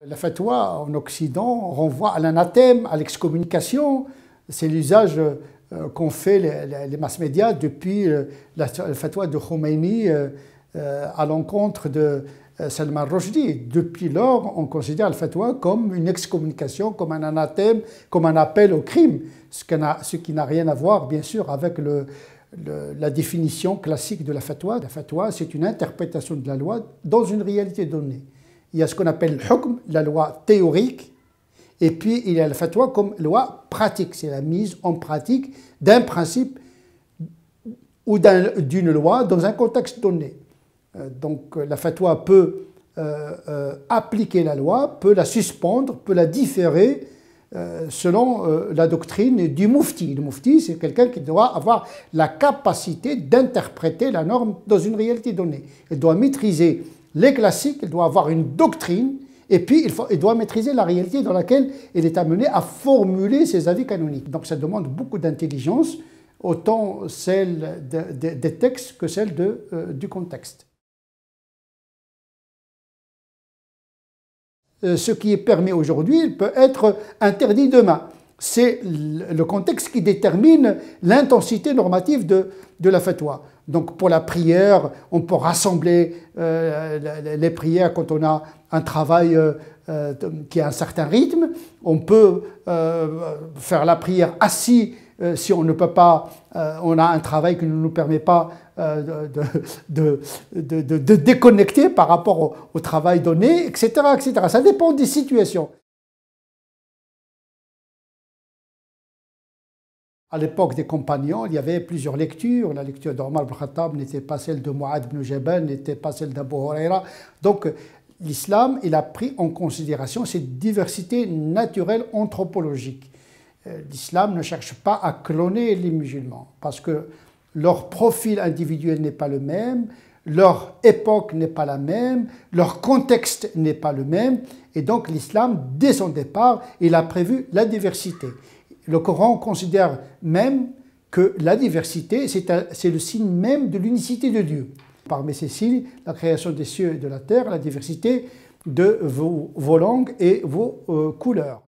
La fatwa en Occident renvoie à l'anathème, à l'excommunication. C'est l'usage qu'ont fait les mass médias depuis la fatwa de Khomeini à l'encontre de Salman Rushdie. Depuis lors, on considère la fatwa comme une excommunication, comme un anathème, comme un appel au crime, ce qui n'a rien à voir, bien sûr, avec la définition classique de la fatwa. La fatwa, c'est une interprétation de la loi dans une réalité donnée. Il y a ce qu'on appelle le hukm, la loi théorique, et puis il y a la fatwa comme loi pratique, c'est la mise en pratique d'un principe ou d'une loi dans un contexte donné. Donc la fatwa peut appliquer la loi, peut la suspendre, peut la différer selon la doctrine du mufti. Le mufti, c'est quelqu'un qui doit avoir la capacité d'interpréter la norme dans une réalité donnée. Il doit maîtriser les classiques, il doit avoir une doctrine, et puis il doit maîtriser la réalité dans laquelle il est amené à formuler ses avis canoniques. Donc ça demande beaucoup d'intelligence, autant celle des textes que celle du contexte. Ce qui est permis aujourd'hui peut être interdit demain. C'est le contexte qui détermine l'intensité normative de la fatwa. Donc pour la prière, on peut rassembler les prières quand on a un travail qui a un certain rythme. On peut faire la prière assis si on ne peut pas, on a un travail qui ne nous permet pas de déconnecter par rapport au travail donné, etc., etc. Ça dépend des situations. À l'époque des compagnons, il y avait plusieurs lectures. La lecture d'Omar ibn Khattab n'était pas celle de Mu'adh ibn Jabal, n'était pas celle d'Abu Huraira. Donc l'islam, il a pris en considération cette diversité naturelle anthropologique. L'islam ne cherche pas à cloner les musulmans parce que leur profil individuel n'est pas le même, leur époque n'est pas la même, leur contexte n'est pas le même. Et donc l'islam, dès son départ, il a prévu la diversité. Le Coran considère même que la diversité, c'est le signe même de l'unicité de Dieu. Parmi ces signes, la création des cieux et de la terre, la diversité de vos langues et vos couleurs.